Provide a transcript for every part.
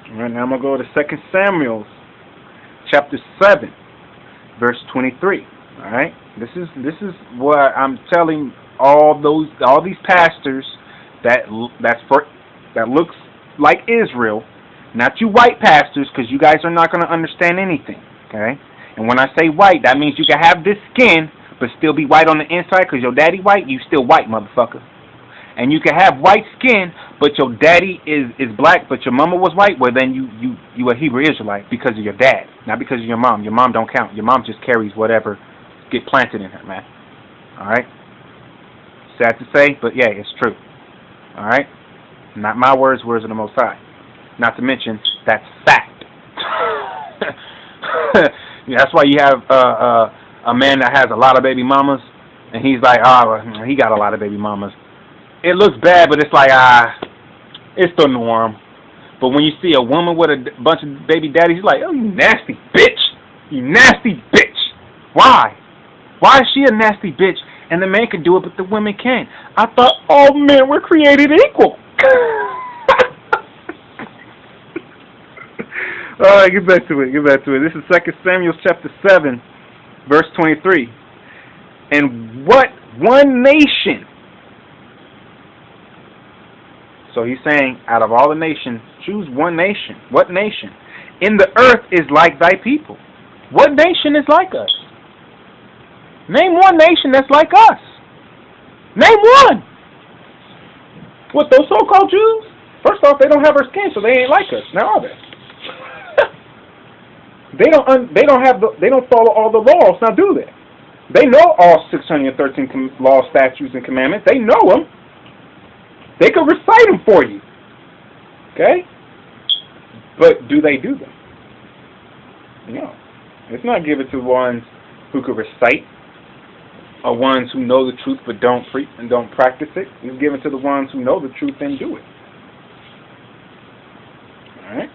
All right, now I'm going to go to 2 Samuel chapter 7, verse 23. All right? This is what I'm telling all these pastors that looks like Israel, not you white pastors, because you guys are not going to understand anything. Okay? And when I say white, that means you can have this skin but still be white on the inside, because your daddy white, you still white, motherfucker. And you can have white skin, but your daddy is black, but your mama was white. Well, then you a Hebrew Israelite because of your dad, not because of your mom. Your mom don't count. Your mom just carries whatever get planted in her, man. All right. Sad to say, but yeah, it's true. All right. Not my words, words of the Most High. Not to mention that's fact. Yeah, that's why you have a man that has a lot of baby mamas, and he's like, he got a lot of baby mamas. It looks bad, but it's like, it's the norm. But when you see a woman with a bunch of baby daddies, you're like, oh, you nasty bitch. You nasty bitch. Why? Why is she a nasty bitch and the man can do it, but the women can't? I thought all men were created equal. All right, get back to it. This is 2 Samuel chapter 7, verse 23. And what one nation... So he's saying, out of all the nations, choose one nation. What nation? In the earth is like thy people. What nation is like us? Name one nation that's like us. Name one. What, those so-called Jews? First off, they don't have our skin, so they ain't like us. Now are they? They don't follow all the laws. Now do they? They know all 613 laws, statutes, and commandments. They know them. They could recite them for you. Okay? But do they do them? No. It's not given to ones who could recite, or ones who know the truth but don't preach and don't practice it. It's given to the ones who know the truth and do it. Alright?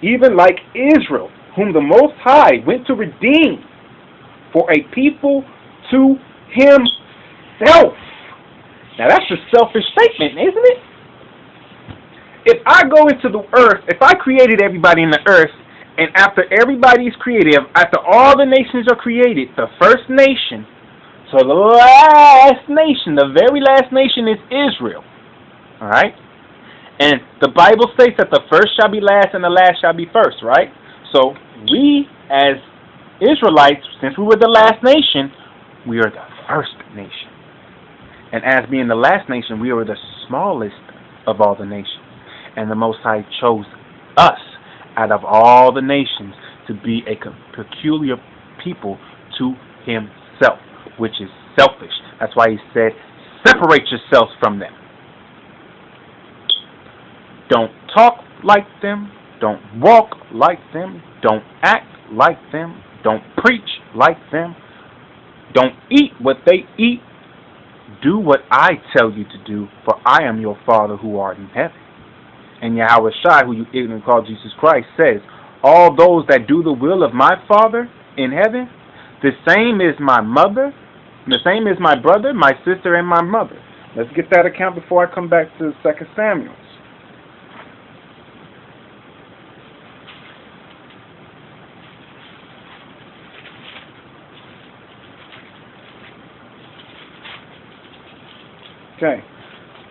Even like Israel, whom the Most High went to redeem for a people to himself. Now that's a selfish statement, isn't it? If I go into the earth, if I created everybody in the earth, and after everybody is created, after all the nations are created, the first nation, so the last nation, the very last nation is Israel. Alright? And the Bible states that the first shall be last and the last shall be first, right? So we as Israelites, since we were the last nation, we are the first nation. And as being the last nation, we are the smallest of all the nations. And the Most High chose us out of all the nations to be a peculiar people to himself, which is selfish. That's why he said, separate yourselves from them. Don't talk like them. Don't walk like them. Don't act like them. Don't preach like them. Don't eat what they eat. Do what I tell you to do, for I am your Father who art in heaven. And Yahweh Shai, who you ignorantly call Jesus Christ, says, all those that do the will of my Father in heaven, the same is my mother, the same is my brother, my sister, and my mother. Let's get that account before I come back to 2 Samuel. Okay,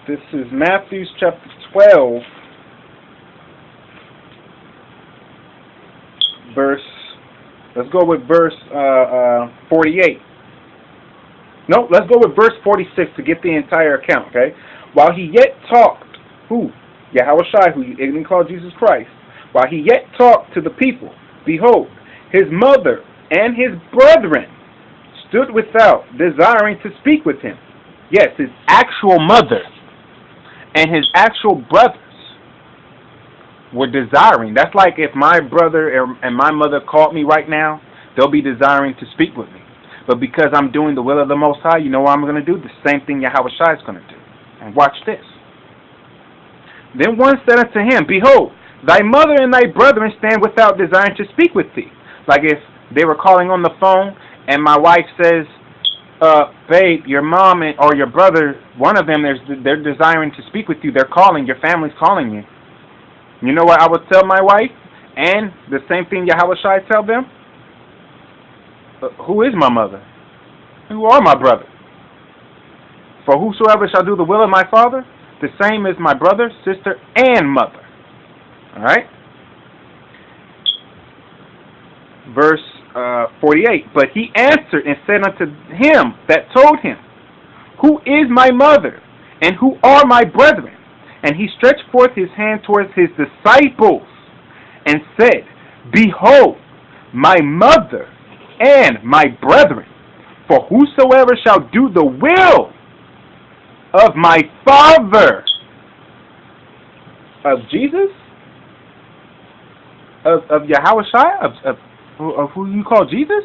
this is Matthew chapter 12, let's go with verse 48. No, let's go with verse 46 to get the entire account, okay? While he yet talked, who? Yahweh Shai, who you ignorantly call Jesus Christ. While he yet talked to the people, behold, his mother and his brethren stood without, desiring to speak with him. Yes, his actual mother and his actual brothers were desiring. That's like if my brother and my mother called me right now, they'll be desiring to speak with me. But because I'm doing the will of the Most High, you know what I'm going to do? The same thing Yahweh Shai is going to do. And watch this. Then one said unto him, behold, thy mother and thy brethren stand without, desiring to speak with thee. Like if they were calling on the phone and my wife says, babe, your mom or your brother, one of them, they're desiring to speak with you. They're calling, your family's calling you. You know what I would tell my wife? And the same thing Yahweh Shai tell them? Who is my mother? Who are my brothers? For whosoever shall do the will of my Father, the same is my brother, sister, and mother. Alright? Verse 48. But he answered and said unto him that told him, Who is my mother, and who are my brethren? And he stretched forth his hand towards his disciples, and said, Behold, my mother and my brethren, for whosoever shall do the will of my Father. Of Jesus? Of Yahweh Shai? Of who you call Jesus?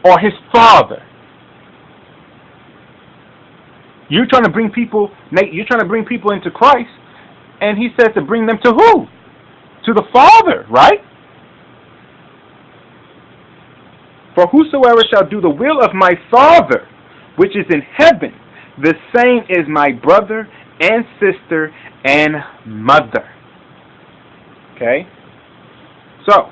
Or his Father? You're trying to bring people, Nate, you're trying to bring people into Christ, and he says to bring them to who? To the Father, right? For whosoever shall do the will of my Father, which is in heaven, the same is my brother and sister and mother. Okay? So,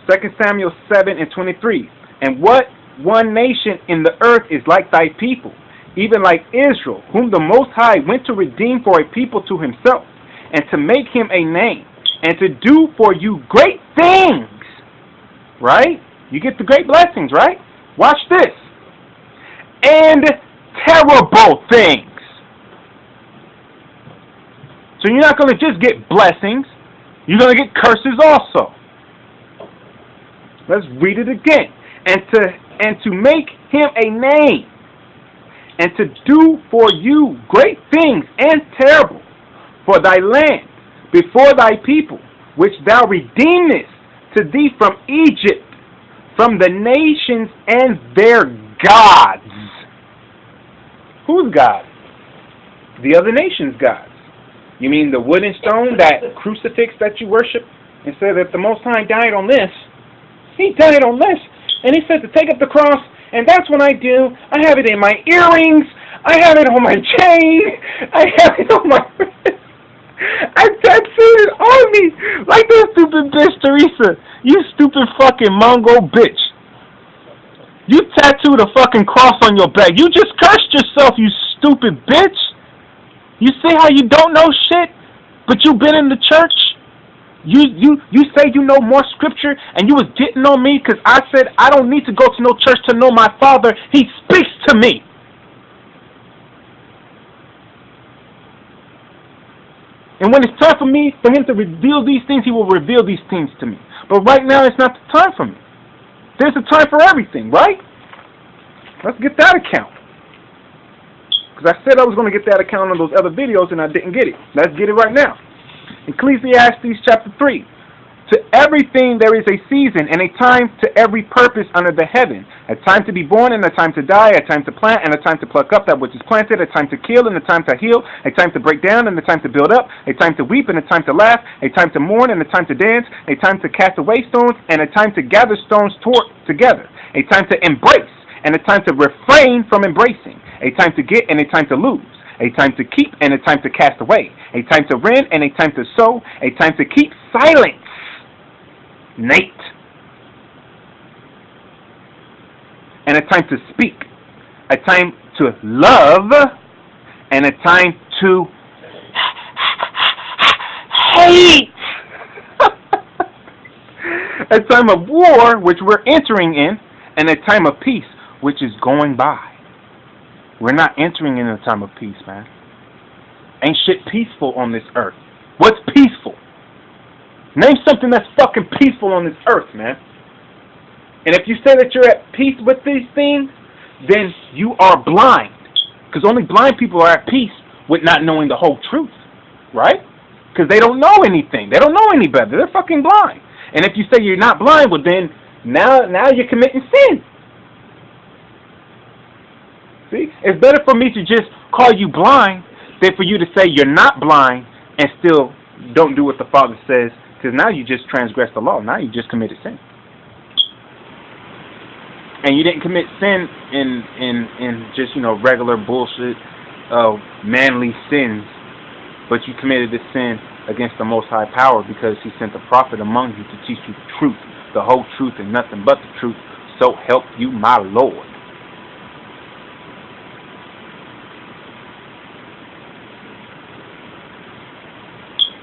2 Samuel 7:23. And what one nation in the earth is like thy people, even like Israel, whom the Most High went to redeem for a people to himself, and to make him a name, and to do for you great things. Right? You get the great blessings, right? Watch this. And terrible things. So you're not going to just get blessings. You're going to get curses also. Let's read it again. And to make him a name, and to do for you great things and terrible for thy land before thy people, which thou redeemest to thee from Egypt, from the nations and their gods. Whose gods? The other nations' gods. You mean the wood and stone, that crucifix that you worship, and say that the Most High died on this? He died on this, and he said to take up the cross, and that's what I do. I have it in my earrings. I have it on my chain. I have it on my wrist. I tattooed it on me like that stupid bitch Teresa. You stupid fucking Mongol bitch. You tattooed a fucking cross on your back. You just cursed yourself, you stupid bitch. You see how you don't know shit, but you've been in the church? You say you know more scripture, and you was getting on me because I said I don't need to go to no church to know my Father. He speaks to me. And when it's time for him to reveal these things, he will reveal these things to me. But right now, it's not the time for me. There's a time for everything, right? Let's get that account. Because I said I was going to get that account on those other videos, and I didn't get it. Let's get it right now. Ecclesiastes chapter 3. To everything there is a season and a time to every purpose under the heaven. A time to be born and a time to die, a time to plant and a time to pluck up that which is planted, a time to kill and a time to heal, a time to break down and a time to build up, a time to weep and a time to laugh, a time to mourn and a time to dance, a time to cast away stones and a time to gather stones together, a time to embrace and a time to refrain from embracing, a time to get and a time to lose, a time to keep and a time to cast away, a time to rend and a time to sow, a time to keep silence. Nate. And a time to speak, a time to love, and a time to hate. A time of war, which we're entering in, and a time of peace, which is going by. We're not entering in a time of peace, man. Ain't shit peaceful on this earth. What's peaceful? Name something that's fucking peaceful on this earth, man. And if you say that you're at peace with these things, then you are blind. Because only blind people are at peace with not knowing the whole truth. Right? Because they don't know anything. They don't know any better. They're fucking blind. And if you say you're not blind, well then, now you're committing sin. See? It's better for me to just call you blind than for you to say you're not blind and still don't do what the Father says. Because now you just transgressed the law. Now you just committed sin. And you didn't commit sin in just, regular bullshit, manly sins. but you committed this sin against the Most High Power because He sent a prophet among you to teach you the truth, the whole truth, and nothing but the truth. So help you, my Lord.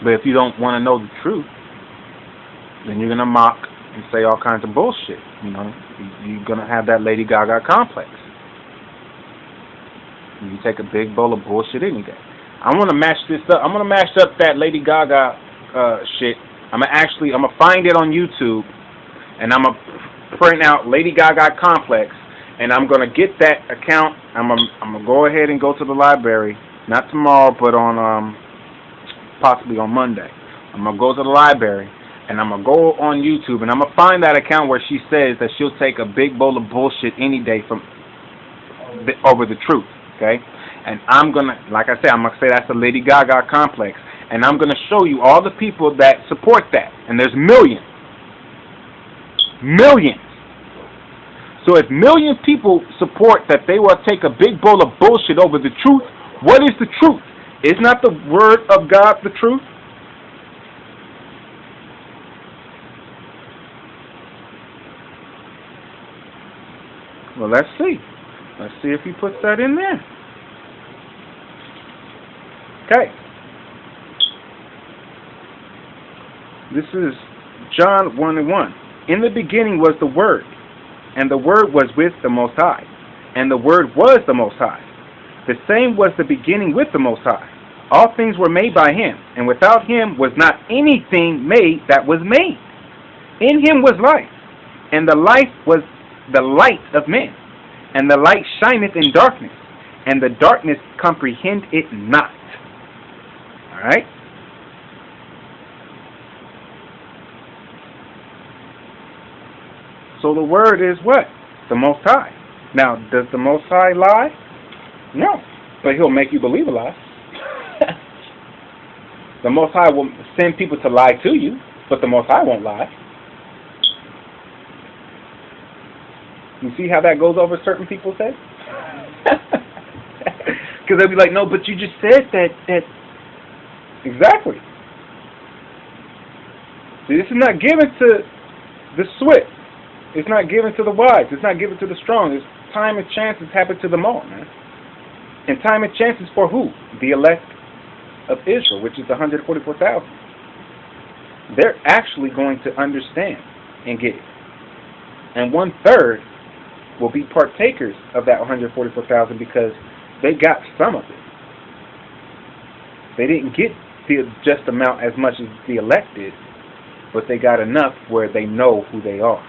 But if you don't want to know the truth, then you're gonna mock and say all kinds of bullshit. You know, you're gonna have that Lady Gaga complex. You take a big bowl of bullshit any day. I'm gonna match this up. I'm gonna mash up that Lady Gaga shit. I'm gonna find it on YouTube, and I'm gonna print out Lady Gaga complex, and I'm gonna get that account. I'm gonna go ahead and go to the library, not tomorrow, but on possibly on Monday. I'm gonna go to the library, and I'm gonna go on YouTube, and I'm gonna find that account where she says that she'll take a big bowl of bullshit any day over the truth. Okay, and I'm gonna, like I said, I'm gonna say that's a Lady Gaga complex, and I'm gonna show you all the people that support that, and there's millions. So if million people support that they will take a big bowl of bullshit over the truth, what is the truth? Is not the word of God the truth? Well, let's see. Let's see if he puts that in there. Okay. This is John 1:1. In the beginning was the Word, and the Word was with the Most High, and the Word was the Most High. The same was the beginning with the Most High. All things were made by Him, and without Him was not anything made that was made. In Him was life, and the life was the light of men. And the light shineth in darkness, and the darkness comprehend it not. Alright? So the Word is what? The Most High. Now, does the Most High lie? No. But He'll make you believe a lie. The Most High will send people to lie to you, but the Most High won't lie. You see how that goes over certain people's heads? Because they'll be like, no, but you just said that. Exactly. See, this is not given to the swift. It's not given to the wise. It's not given to the strong. It's time and chances happen to them all, man. And time and chances for who? The elect of Israel, which is 144,000. They're actually going to understand and get it. And 1/3 will be partakers of that 144,000 because they got some of it. They didn't get the just amount as much as the elect did, but they got enough where they know who they are.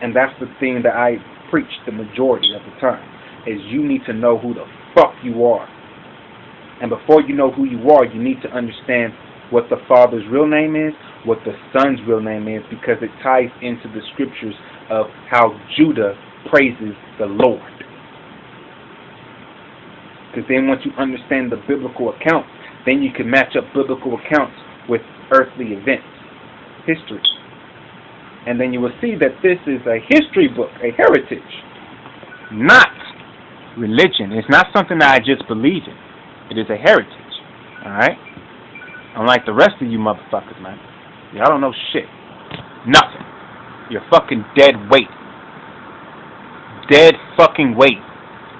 And that's the thing that I preach the majority of the time, is you need to know who the fuck you are. And before you know who you are, you need to understand what the Father's real name is, what the Son's real name is, because it ties into the scriptures of how Judah praises the Lord. Because then once you understand the biblical accounts, then you can match up biblical accounts with earthly events, history. And then you will see that this is a history book, a heritage, not religion. It's not something that I just believe in. It is a heritage, alright? Unlike the rest of you motherfuckers, man. Y'all don't know shit. Nothing. You're fucking dead weight. Dead fucking weight.